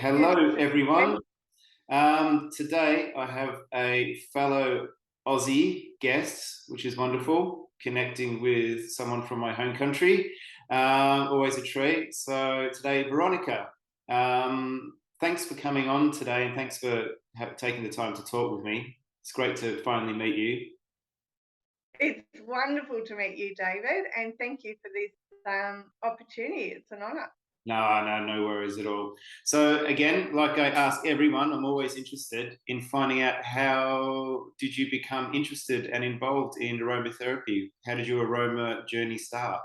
Hello, everyone. Today I have a fellow Aussie guest, which is wonderful, connecting with someone from my home country. Always a treat. So today, Veronica, thanks for coming on today and thanks for taking the time to talk with me. It's great to finally meet you. It's wonderful to meet you, David, and thank you for this opportunity. It's an honour. No worries at all. So again, like I ask everyone, I'm always interested in finding out how did you become interested and involved in aromatherapy? How did your aroma journey start?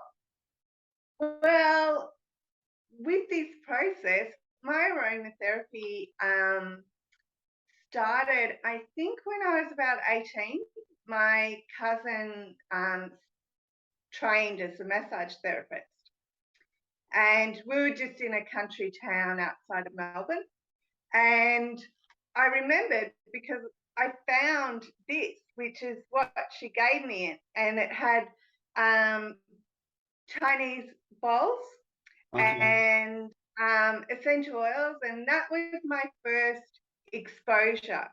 Well, with this process, my aromatherapy started, I think, when I was about 18. My cousin trained as a massage therapist, and we were just in a country town outside of Melbourne. And I remembered because I found this, which is what she gave me, and it had um, Chinese bowls Okay. and essential oils, and that was my first exposure.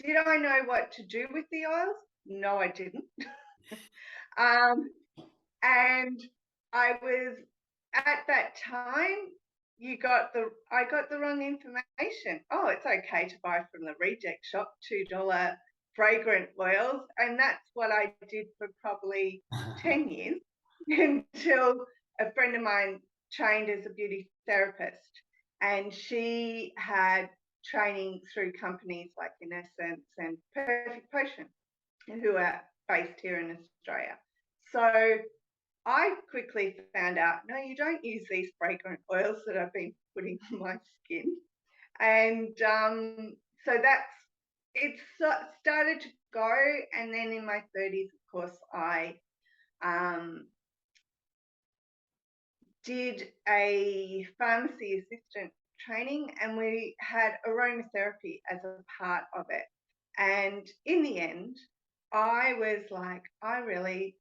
Did I know what to do with the oils? No, I didn't. Um, and I was at that time. I got the wrong information. Oh, it's okay to buy from the reject shop $2 fragrant oils, and that's what I did for probably 10 years until a friend of mine trained as a beauty therapist, and she had training through companies like In Essence and Perfect Potion, who are based here in Australia. So I quickly found out, no, you don't use these fragrant oils that I've been putting on my skin. And so it started to go. And then in my 30s, of course, I um, did a pharmacy assistant training, and we had aromatherapy as a part of it. And in the end, I was like, I really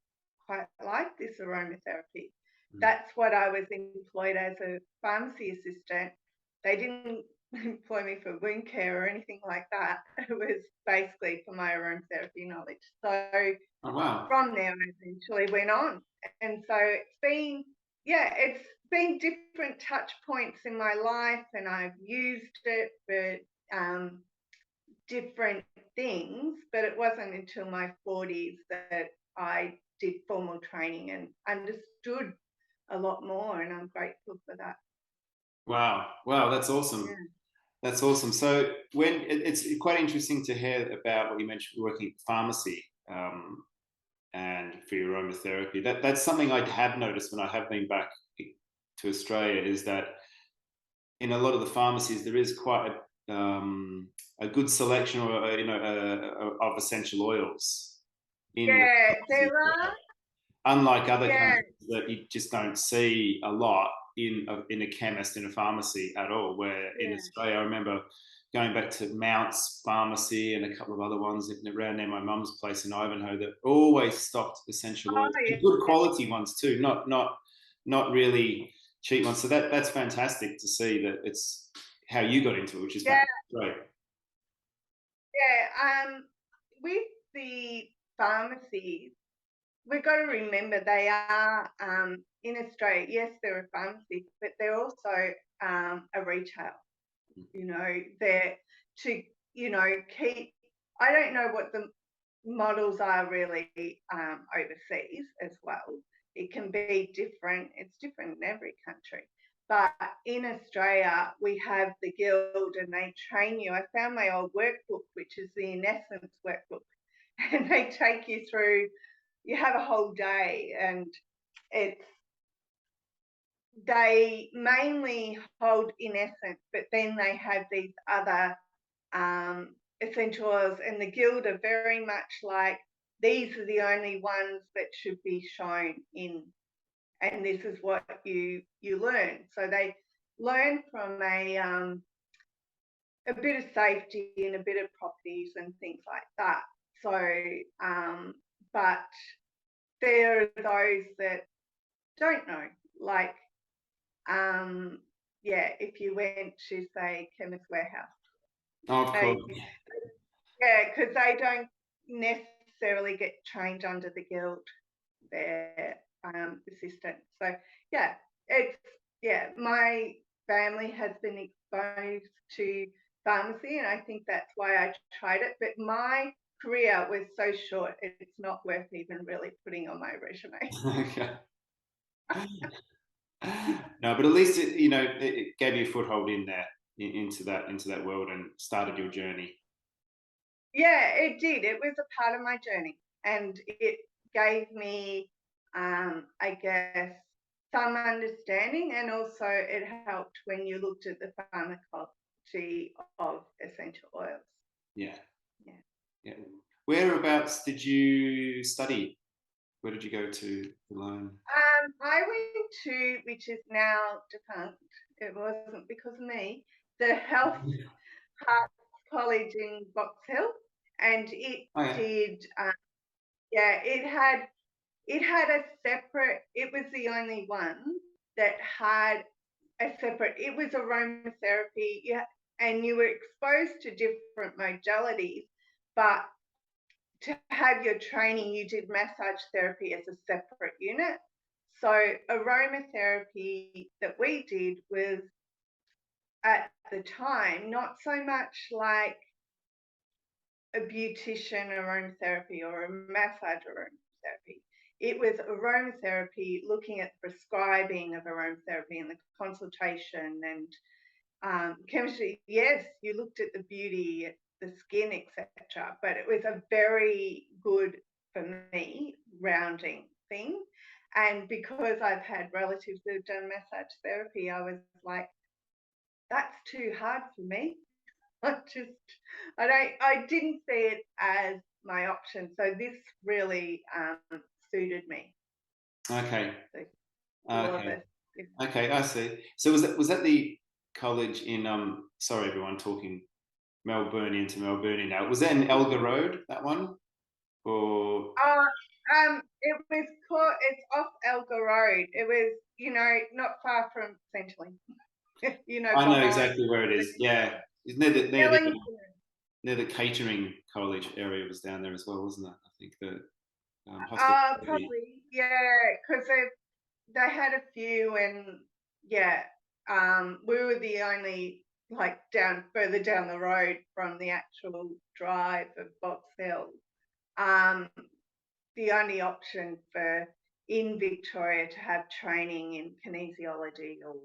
quite like this aromatherapy. That's what I was employed as a pharmacy assistant. They didn't employ me for wound care or anything like that. It was basically for my aromatherapy knowledge. So Oh wow. from there, I eventually went on. And so it's been different touch points in my life, and I've used it for different things, but it wasn't until my 40s that I did formal training and understood a lot more, and I'm grateful for that. Wow, that's awesome. Yeah. That's awesome. So it's quite interesting to hear about what you mentioned working at pharmacy and for your aromatherapy. That's something I have noticed when I have been back to Australia is that in a lot of the pharmacies there is quite a good selection or of essential oils in the Yeah, there pharmacy. are. Unlike other Yeah, countries that you just don't see a lot in a chemist in a pharmacy at all. Where in yeah. Australia, I remember going back to Mount's pharmacy and a couple of other ones around near my mum's place in Ivanhoe that always stocked essential Oh, oils, yeah. good quality ones too, not really cheap ones. So that's fantastic to see that it's how you got into it, which is Yeah, great. yeah. With the pharmacies, we've got to remember they are in Australia. Yes, they're a pharmacy, but they're also a retail. They're to keep. I don't know what the models are really overseas as well. It can be different. It's different in every country. But in Australia, we have the guild, and they train you. I found my old workbook, which is the In Essence workbook, and they take you through. You have a whole day, and it's they mainly hold In Essence, but then they have these other essential oils, and the guild are very much like these are the only ones that should be shown in, and this is what you learn. So they learn from a bit of safety and a bit of properties and things like that. So, but there are those that don't know, like yeah, if you went to, say, Chemist Warehouse. Oh, of course. They, yeah, because they don't necessarily get trained under the guild, their assistant. So yeah, it's my family has been exposed to pharmacy, and I think that's why I tried it. But my career was so short; it's not worth even really putting on my resume. Okay. No, but at least it gave you a foothold in there, into that world, and started your journey. Yeah, it did. It was a part of my journey, and it gave me, I guess, some understanding, and also it helped when you looked at the pharmacology of essential oils. Yeah, Yeah. yeah. Whereabouts did you study? Where did you go to learn? I went to, which is now defunct, it wasn't because of me, the Health Arts College in Box Hill, and it Oh yeah. did, yeah, it had a separate, it was the only one that had a separate, it was aromatherapy, yeah, and you were exposed to different modalities, but to have your training, you did massage therapy as a separate unit. So aromatherapy that we did was at the time not so much like a beautician aromatherapy or a massage aromatherapy. It was aromatherapy looking at prescribing of aromatherapy and the consultation and chemistry. Yes, you looked at the beauty, the skin, etc. But it was a very good, for me, rounding thing. And because I've had relatives who've done massage therapy, I was like, that's too hard for me. I just, I didn't see it as my option. So this really suited me. Okay. So all of Okay. us. Okay. I see. So was that the college in Sorry, everyone, talking Melbourneian to Melbourneian now. Was that in Elgar Road? That one? Or It was called. It's off Elgar Road. It was, not far from Centrelink. I know Behind exactly where it is. Yeah, it's near the Ellington. near the catering college area was down there as well, wasn't it? I think the hospitality. Probably, yeah, because they had a few, and yeah, we were the only, like, further down the road from the actual drive of Box Hill. Um, the only option for in Victoria to have training in kinesiology or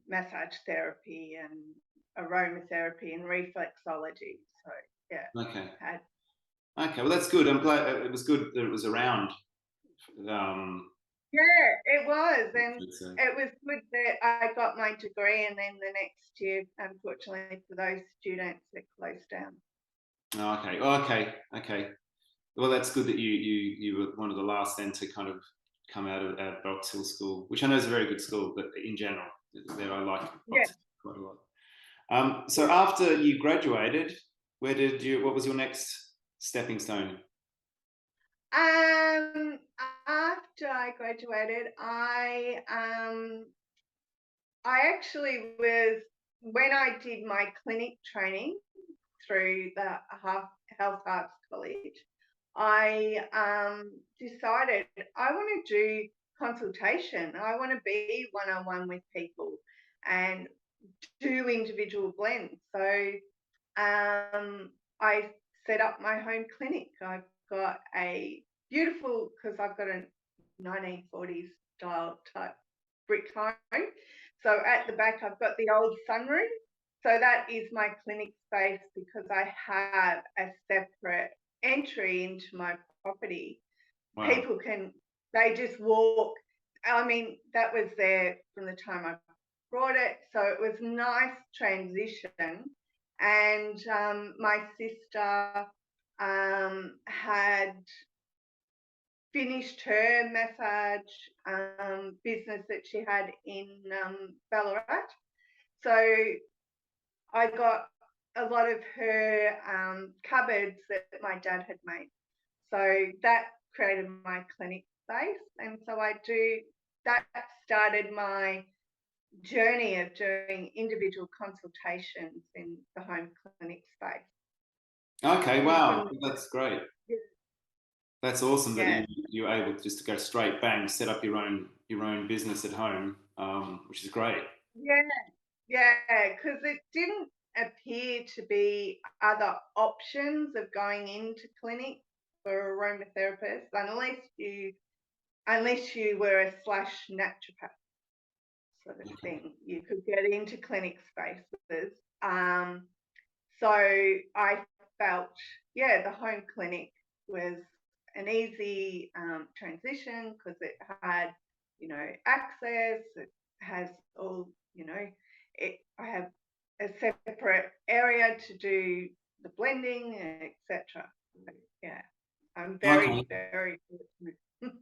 massage therapy and aromatherapy and reflexology. So yeah, Okay. had Okay. Well, that's good. I'm glad it was good that it was around. Um, yeah, it was, and so- it was good that I got my degree, and then the next year, unfortunately for those students, it closed down. oh, okay. Oh, okay. Okay. Well, that's good that you were one of the last then to kind of come out of Box Hill School, which I know is a very good school, but in general, there I like Yeah, Box Hill quite a lot. So yeah. after you graduated, what was your next stepping stone? Um, After I graduated, I actually was, when I did my clinic training through the Health Arts College, I decided I want to do consultation. I want to be one-on-one with people and do individual blends. So I set up my home clinic. I've got a beautiful, because I've got a 1940s style type brick home. So at the back, I've got the old sunroom. So that is my clinic space because I have a separate entry into my property. Wow. People they just walk. I mean, that was there from the time I brought it. So it was nice transition. And my sister had finished her massage business that she had in Ballarat. So I got a lot of her cupboards that my dad had made. So that created my clinic space. And so that started my journey of doing individual consultations in the home clinic space. Okay, And wow, from that's great. That's awesome that yeah, you're able to just to go straight bang, set up your own business at home, which is great. yeah, yeah, because it didn't appear to be other options of going into clinic for aromatherapists unless you were a slash naturopath sort of Okay. thing. You could get into clinic spaces. Um, so I felt, yeah, the home clinic was an easy transition because it had, access. It has all, I have a separate area to do the blending, etc. So, yeah, I'm very, Okay, very fortunate.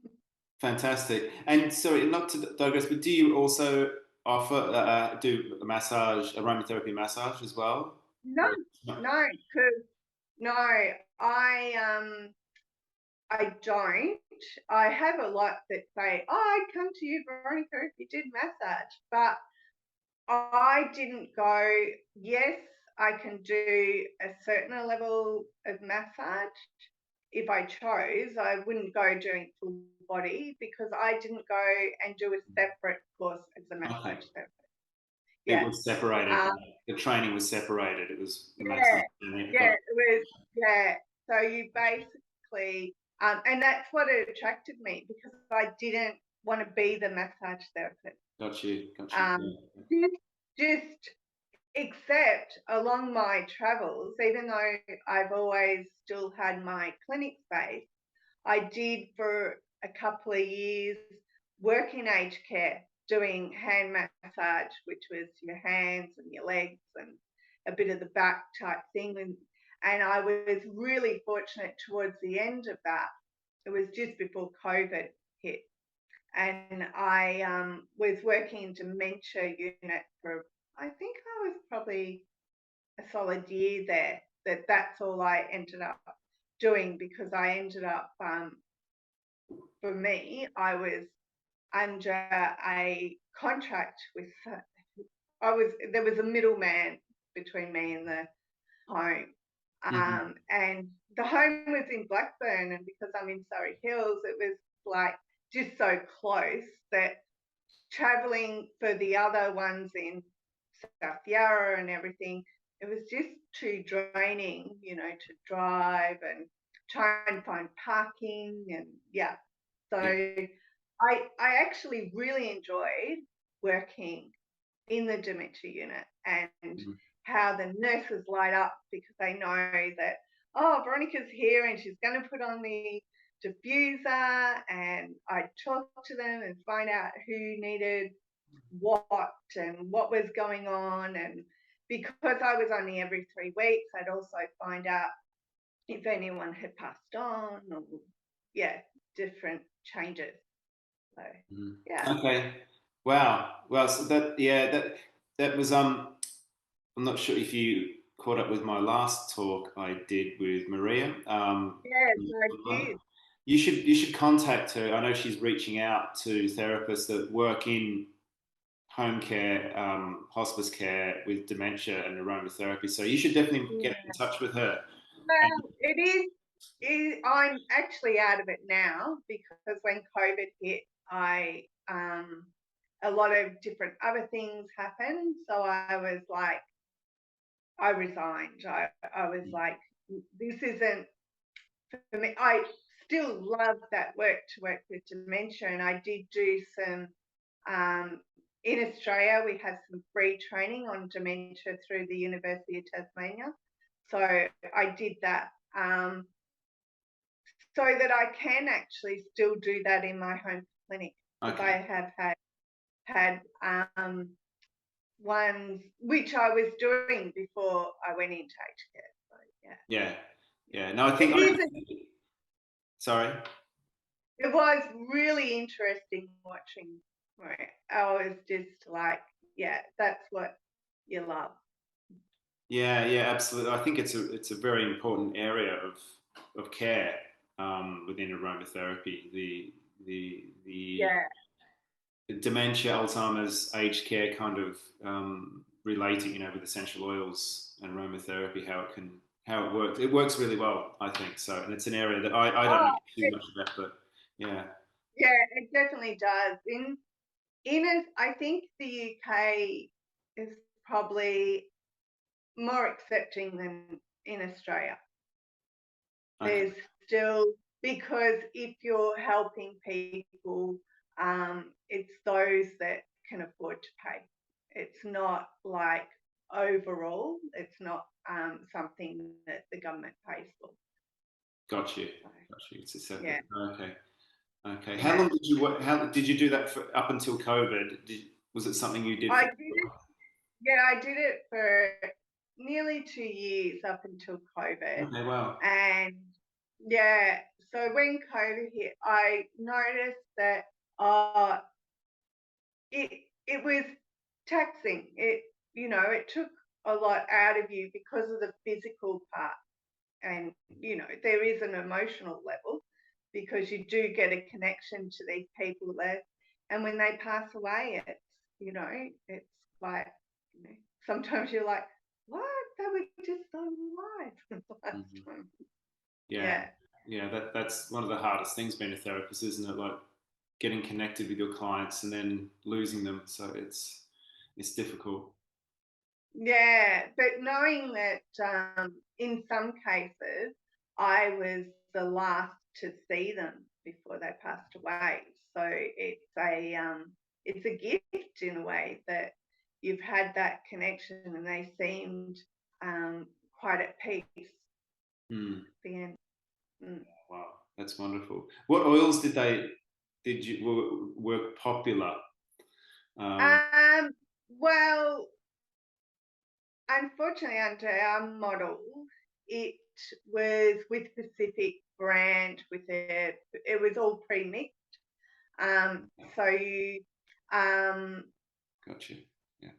fantastic. And sorry, not to digress, but do you also offer do a massage, aromatherapy massage as well? No, Or no? no, because no, I um I don't. I have a lot that say, "Oh, I'd come to you, Veronica, if you did massage," but I didn't go. Yes, I can do a certain level of massage if I chose. I wouldn't go doing full body because I didn't go and do a separate course as a Okay. massage therapist. It Yeah. was separated. Um, The training was separated. It was the Yeah, massage. And yeah, got it was, yeah. So you basically, and that's what attracted me because I didn't want to be the massage therapist. got you. Got you. Um, Yeah. just, just except along my travels, even though I've always still had my clinic space, I did for a couple of years work in aged care doing hand massage, which was your hands and your legs and a bit of the back type thing. And I was really fortunate towards the end of that. It was just before COVID hit. And I was working in dementia unit for, I think I was probably a solid year there. That's all I ended up doing because I ended up for me, I was under a contract with, there was a middleman between me and the home. Hmm. And the home was in Blackburn, and because I'm in Surry Hills, it was like just so close that traveling for the other ones in South Yarra and everything, it was just too draining, to drive and try and find parking and yeah. So Yeah. I actually really enjoyed working in the dementia unit and Mhm. how the nurses light up because they know that, oh, Veronica's here and she's going to put on the diffuser, and I talk to them and find out who needed what and what was going on. And because I was only every 3 weeks, I'd also find out if anyone had passed on or, yeah, different changes. So, Mhm. yeah. Okay. Wow. Well, so that was I'm not sure if you caught up with my last talk I did with Maria. Yes, From I London. did. You should contact her. I know she's reaching out to therapists that work in home care, hospice care with dementia and aromatherapy. So you should definitely get Yeah. in touch with her. And, Well, I'm actually out of it now because when COVID hit, a lot of different other things happened. So I was like, I resigned. I was like, this isn't for me. I still love that work to work with dementia, and I did do some. Um, in Australia, we have some free training on dementia through the University of Tasmania. So I did that so that I can actually still do that in my home clinic because I okay. have had ones which I was doing before I went into aged care. So yeah, Yeah. Yeah. No, I think. it is. Sorry. It was really interesting watching. Right, I was just like, yeah, that's what you love. Yeah. Yeah. Absolutely. I think it's a very important area of care within aromatherapy. The Yeah, dementia, Alzheimer's, aged care kind of relating, with essential oils and aromatherapy, how it works. It works really well, I think so, and it's an area that I don't know Oh, too much about, but yeah, yeah, it definitely does. I think the UK is probably more accepting than in Australia. okay, There's still, because if you're helping people, it's those that can afford to pay. It's not like overall, it's not something that the government pays for. got you, So, got you. It's a yeah, separate. Okay, okay. How yeah. long did you work? How did you do that for up until COVID? Was it something you did I for? did it, yeah, I did it for nearly 2 years up until COVID. Okay, wow. And yeah, so when COVID hit, I noticed that uh, it it was taxing. It took a lot out of you because of the physical part, and there is an emotional level because you do get a connection to these people there, and when they pass away, it's like sometimes you're like, what? They were just so alive the last Mhm. time. Yeah, Yeah. yeah. That's one of the hardest things being a therapist, isn't it? Like getting connected with your clients and then losing them. So it's difficult. Yeah, but knowing that in some cases I was the last to see them before they passed away, so it's a gift in a way that you've had that connection and they seemed quite at peace at Hmm. the end. Mm. Wow, that's wonderful. What oils did you were popular? Um, Um, well, unfortunately, under our model, it was with Pacific brand it was all pre-mixed. So um, got you. Yeah.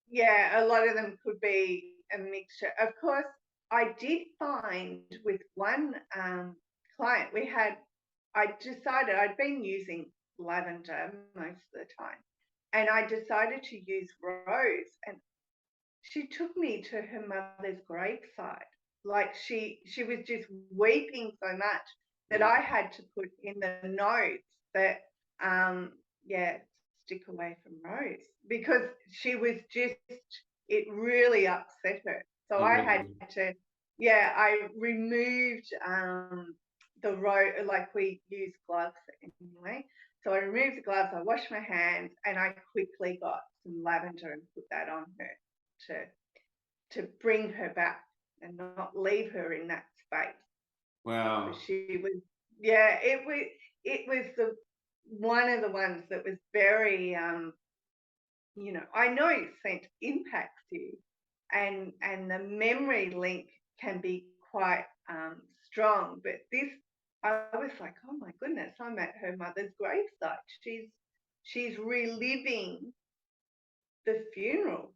yeah, a lot of them could be a mixture. Of course, I did find with one client, I decided I'd been using lavender most of the time, and I decided to use rose. And she took me to her mother's graveside. Like she was just weeping so much that Wow. I had to put in the notes that yeah, stick away from Rose because she was just it really upset her. So Oh, I really? had to yeah, I removed the rose like we use gloves anyway. So I removed the gloves, I washed my hands, and I quickly got some lavender and put that on her to bring her back and not leave her in that space. Wow. Because she was, yeah, it was the one of the ones that was very, I know scent impacts you, and the memory link can be quite strong, but this. I was like, oh my goodness, I'm at her mother's gravesite. She's reliving the funeral.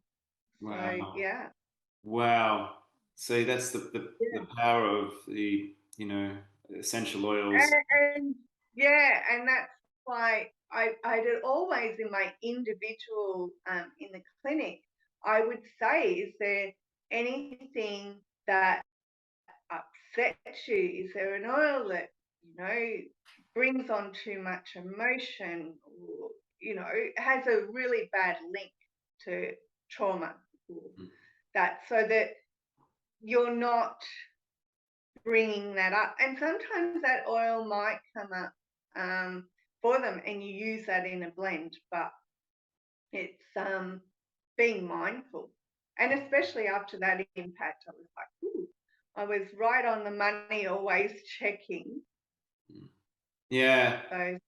So Wow. yeah. Wow. See, that's the power of essential oils. And yeah, and that's why I did always in my individual in the clinic, I would say, is there anything that upsets you? Is there an oil that, brings on too much emotion or, has a really bad link to trauma or Mm. that so that you're not bringing that up. And sometimes that oil might come up for them and you use that in a blend, but it's being mindful. And especially after that impact, I was like, ooh, I was right on the money, always checking Yeah. those.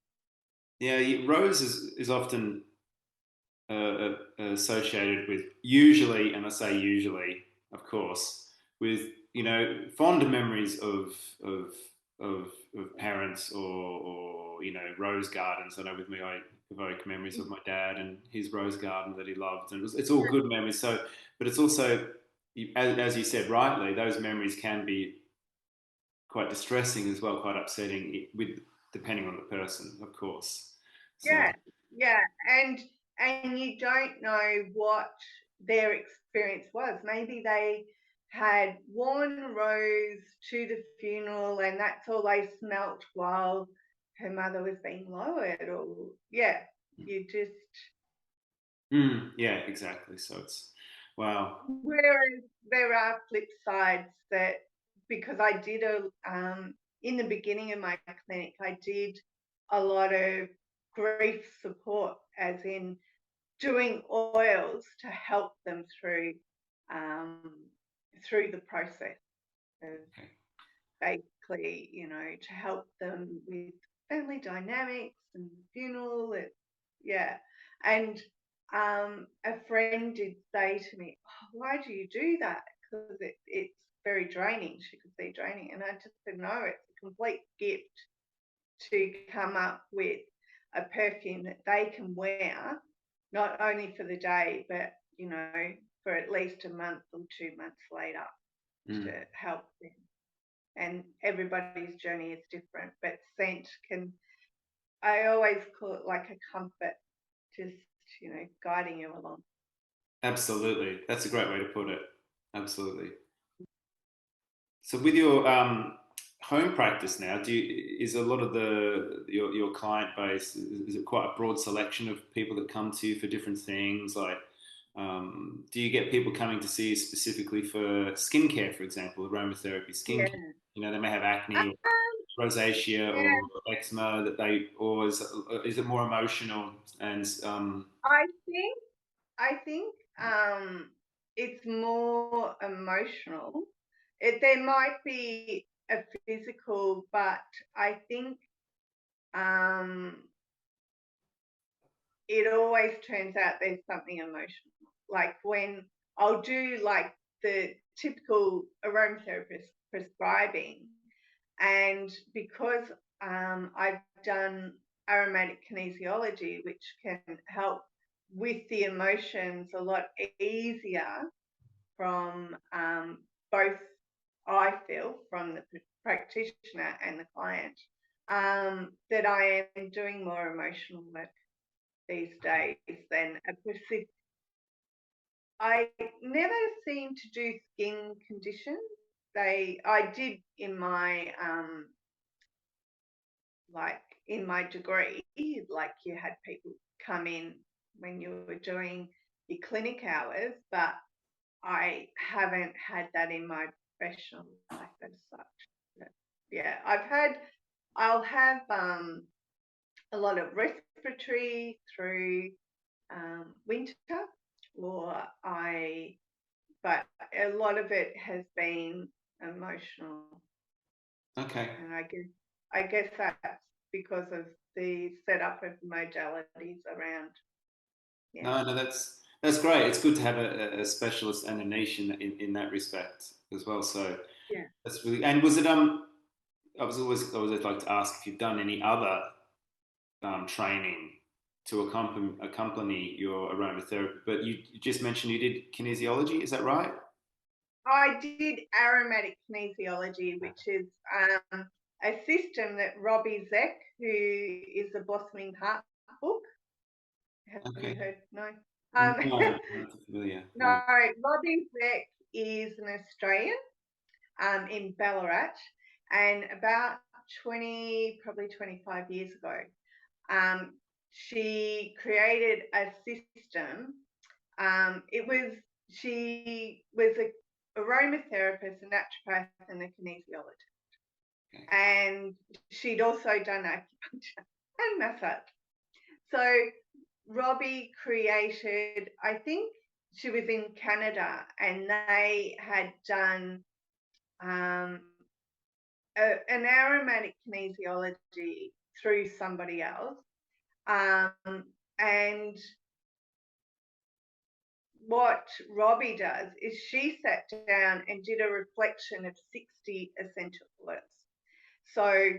Yeah. Rose is often associated with usually, and I say usually, of course, with fond memories of of parents or rose gardens. I know with me, I evoke memories of my dad and his rose garden that he loved, and it's all good memories. So, but it's also, as you said rightly, those memories can be quite distressing as well, quite upsetting with depending on the person, of course. So Yeah. Yeah, and you don't know what their experience was. Maybe they had worn rose to the funeral and that's all they smelt while her mother was being lowered, or yeah, you just Yeah, exactly. So it's wow. whereas there are flip sides that because I did a in the beginning of my clinic, I did a lot of grief support, as in doing oils to help them um, through the process of Okay. basically, to help them with family dynamics and funeral. Yeah, and a friend did say to me, oh, "Why do you do that? Because it's very draining." She could see draining, and I just said, "No, it's a complete gift to come up with a perfume that they can wear, not only for the day, but, for at least a month or 2 months later to Mm. help them." And everybody's journey is different, but scent can, I always call it like a comfort, just, guiding you along. Absolutely. That's a great way to put it. Absolutely. So with your home practice now, is a lot of your client base, is it quite a broad selection of people that come to you for different things? Like, do you get people coming to see you specifically for skincare, for example, aromatherapy skincare? Yeah. You know, they may have Um, acne, rosacea, yeah, or eczema that they, or is it more emotional and I think I think it's more emotional. There might be a physical, but I think um, it always turns out there's something emotional. Like when I'll do like the typical aromatherapist prescribing, and because I've done aromatic kinesiology, which can help with the emotions a lot easier from both, I feel, from the practitioner and the client, that I am doing more emotional work these days than a specific. I never seem to do skin conditions. I did in my like in my degree, like you had people come in when you were doing your clinic hours, but I haven't had that in my professional life as such. But yeah, I'll have a lot of respiratory through winter, or but a lot of it has been emotional, okay? and I guess that's because of the setup of modalities around. Yeah, No, no, that's great. It's good to have a specialist and a niche in that respect as well. So yeah. that's really. And was it I always like to ask if you've done any other training to accompany your aromatherapy, but you just mentioned you did kinesiology. Is that right? I did aromatic kinesiology, which is a system that Robbie Zeck, who is the Blossoming Heart book. Have you Okay. heard? No. No, Um, I'm not familiar. no, No. Robbie Zeck is an Australian in Ballarat, and about 20, probably 25 years ago, um, she created a system. She was a aromatherapist, a naturopath, and a kinesiologist, Okay. and she'd also done acupuncture and massage. So Robbie created, I think she was in Canada, and they had done um, an aromatic kinesiology through somebody else. And what Robbie does is she sat down and did a reflection of 60 essential oils. So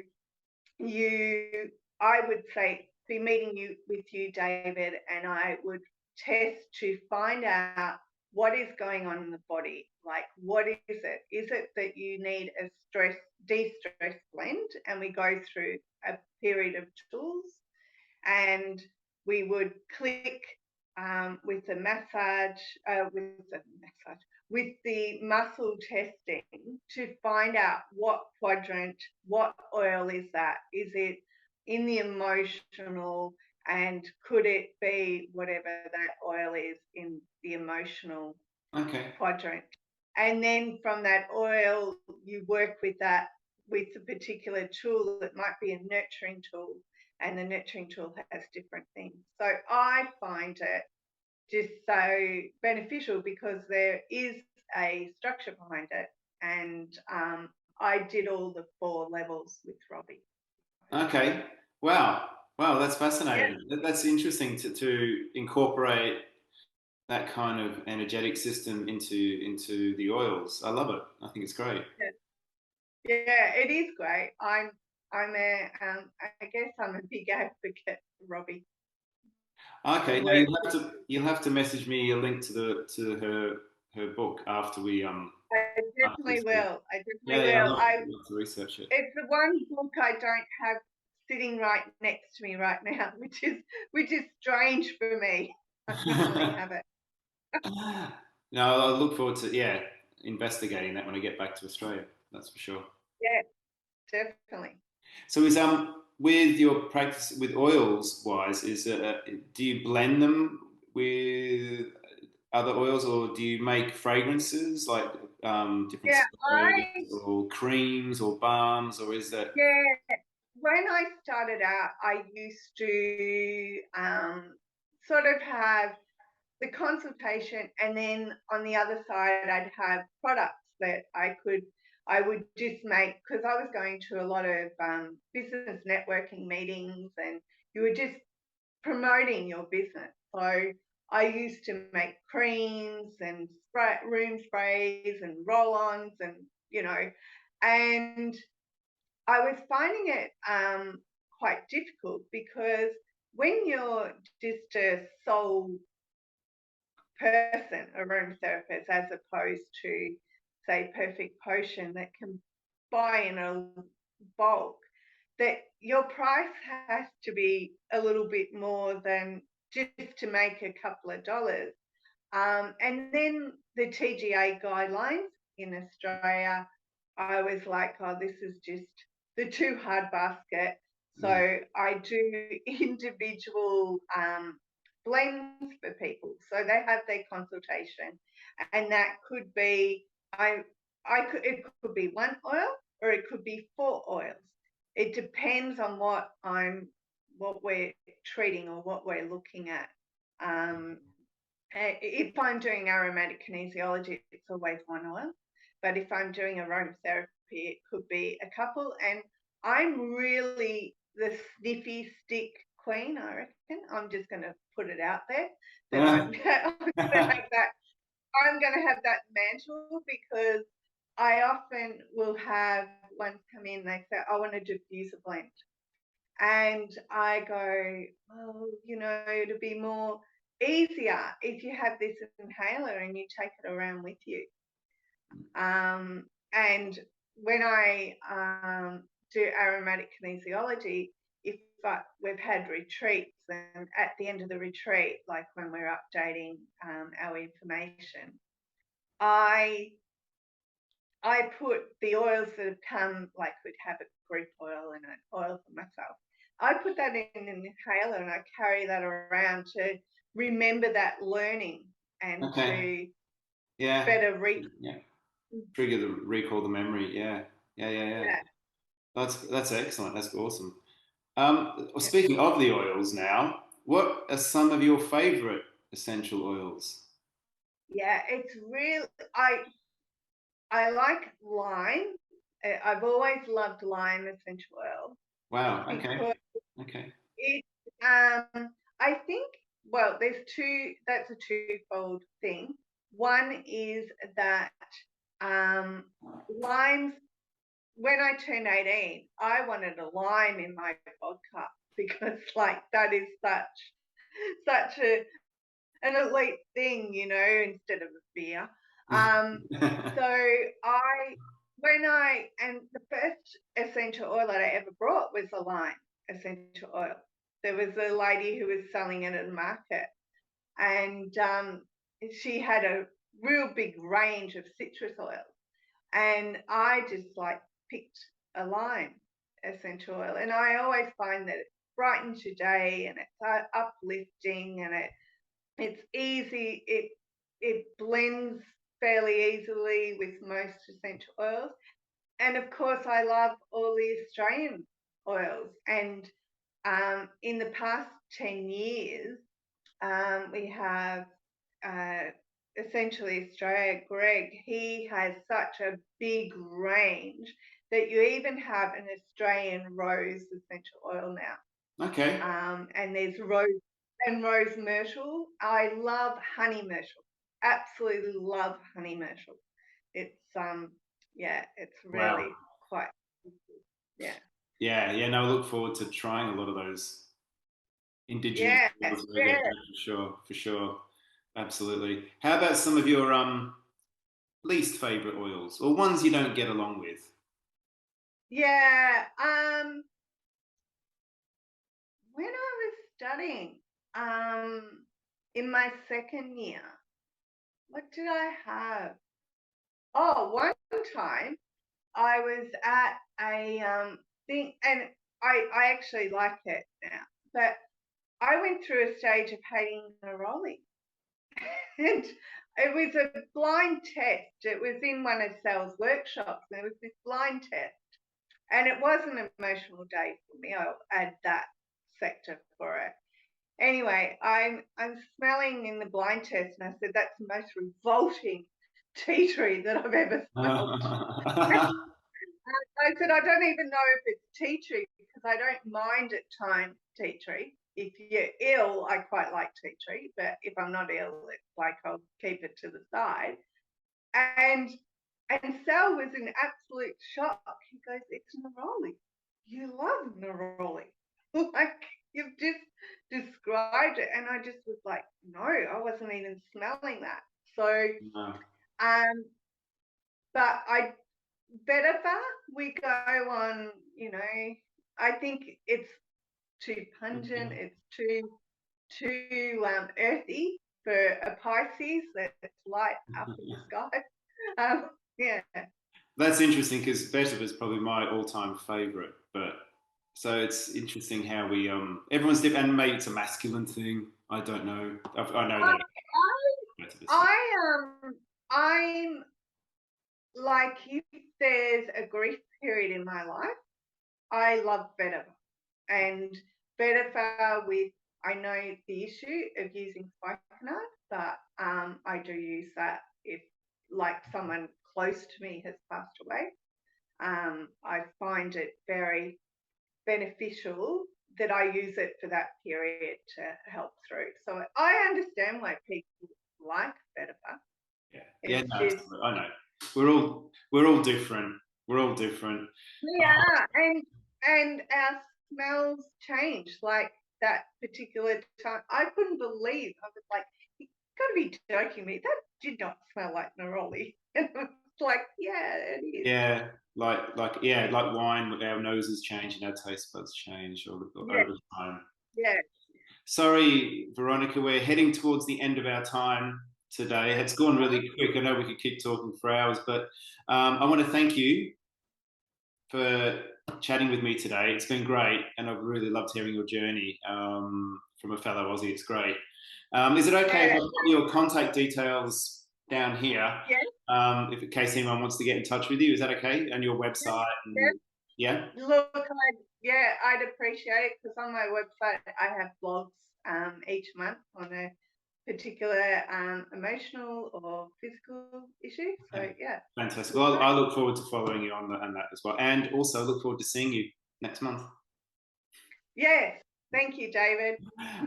I would say, be meeting with you, David, and I would test to find out what is going on in the body. Like, what is it? Is it that you need a de-stress blend? And we go through a period of tools, and we would click with the massage, with the muscle testing to find out what quadrant, what oil is that? Is it in the emotional, and could it be whatever that oil is in the emotional Okay. quadrant? And then from that oil, you work with that with a particular tool. It might be a nurturing tool, and the nurturing tool has different things. So I find it just so beneficial because there is a structure behind it. And I did all the 4 levels with Robbie. Okay. Wow. Wow, that's Yeah, fascinating. That's interesting to incorporate that kind of energetic system into the oils. I love it. I think it's great. yeah, it is great. I guess I'm a big advocate for Robbie to Okay, now work with. you'll have to message me a link to the to her book after we I after we definitely speak. will. I Yeah, definitely yeah, will. I'd love to research it. It's the one book I don't have sitting right next to me right now, which is strange for me. I normally have it. No, I look forward to investigating that when I get back to Australia. That's for sure. Yeah, definitely. So is with your practice with oils wise, is do you blend them with other oils, or do you make fragrances like different Yeah, sprays or creams or balms, or is that yeah. When I started out, I used to sort of have the consultation, and then on the other side, I'd have products that I would just make, because I was going to a lot of business networking meetings, and you were just promoting your business. So I used to make creams and room sprays and roll-ons, and you know, and I was finding it quite difficult because when you're just a sole person, aromatherapist, as opposed to, say, Perfect Potion that can buy in a bulk, that your price has to be a little bit more than just to make a couple of dollars. And then the TGA guidelines in Australia, I was like, oh, this is just the too hard basket. So mm, I do individual blends for people. So they have their consultation, and that could be it could be one oil, or it could be 4 oils. It depends on what we're treating or what we're looking at. Um, if I'm doing aromatic kinesiology, it's always one oil. But if I'm doing aromatherapy, it could be a couple. And I'm really the sniffy stick queen, I reckon. I'm just going to put it out there that I'm, I'm going to have that. I'm going to have that mantle, because I often will have ones come in. They say, "I want to diffuse a blend," and I go, "Oh, it'll be more easier if you have this inhaler and you take it around with you." And when I do aromatic kinesiology, if we've had retreats, and at the end of the retreat, like when we're updating our information, I I put the oils that have come, like we'd have a group oil and an oil for myself. I put that in an inhaler, and I carry that around to remember that learning, and okay? to Yeah, better reach. yeah. Trigger the recall the memory. Yeah, yeah, yeah, yeah. Yeah, That's excellent. That's awesome. yeah, Speaking of the oils now, what are some of your favorite essential oils? yeah. It's real. I like lime. I've always loved lime essential oil Wow. Okay. because Okay. it. I think. Well, there's two. That's a twofold thing. One is that um, limes. When I turned 18, I wanted a lime in my vodka, because, like, that is such an elite thing, instead of a beer. Um, so and the first essential oil that I ever brought was a lime essential oil. there was a lady who was selling it at a market, and she had a real big range of citrus oils, and I just like picked a line essential oil, and I always find that it brightens your day and it's uplifting, and it's easy. It blends fairly easily with most essential oils, and of course I love all the Australian oils. And in the past 10 years, we have essentially Australia, Greg, he has such a big range that you even have an Australian rose essential oil now. Okay. And there's rose myrtle. I love honey myrtle. Absolutely love honey myrtle. It's yeah, it's Wow. really quite yeah. Yeah. No, I look forward to trying a lot of those indigenous Yeah, oils when I yeah, get back, for sure. Absolutely. How about some of your least favorite oils or ones you don't get along with? yeah. When I was studying, in my second year, what did I have? Oh, one time I was at a thing, and I actually like it now, but I went through a stage of hating neroli. And it was a blind test. It was in one of Sal's workshops, and it was this blind test. And it was an emotional day for me. I'll add that sector for it. Anyway, I'm smelling in the blind test, and I said, that's the most revolting tea tree that I've ever smelled. I said, I don't even know if it's tea tree because I don't mind at times tea tree. If you're ill, I quite like tea tree, but if I'm not ill, it's like I'll keep it to the side. And Sal was in absolute shock. He goes, it's neroli. You love neroli. Like you've just described it. And I just was like, no, I wasn't even smelling that. So No. but Vetiver, we go on, I think it's too pungent, it's too earthy for a Pisces that's light up in the sky. Yeah. That's interesting because Better is probably my all-time favorite. But so it's interesting how we everyone's different, and maybe it's a masculine thing. I don't know. I know that. I'm like, if there's a grief period in my life, I love Vetiver. And Vetiver with, I know the issue of using spikenard, but I do use that if like someone close to me has passed away. I find it very beneficial that I use it for that period to help through. So I understand why people like Vetiver. Yeah, It's no, just I know. We're all different. We're all different. and our smells change. Like that particular time, I couldn't believe. I was like, "You got to be joking me! That did not smell like neroli." And I was like, "Yeah, it is." Yeah, like wine, our noses change and our taste buds change Yeah, over time. yeah. Sorry, Veronica, we're heading towards the end of our time today. It's gone really quick. I know we could keep talking for hours, but I want to thank you for chatting with me today. It's been great, and I've really loved hearing your journey from a fellow Aussie. It's great. Is it okay if I put your contact details down here? Yeah. If in case anyone wants to get in touch with you, is that okay? And your website? And, yeah. Look, I'd appreciate it because on my website I have blogs each month on a particular emotional or physical issue. So yeah. Fantastic. Well, I look forward to following you on that as well, and also look forward to seeing you next month. Yes. Thank you, David.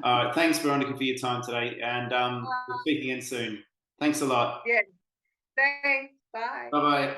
All right. Thanks, Veronica, for your time today, and we'll speak again soon. Thanks a lot. Yeah. Thanks. Bye. Bye bye.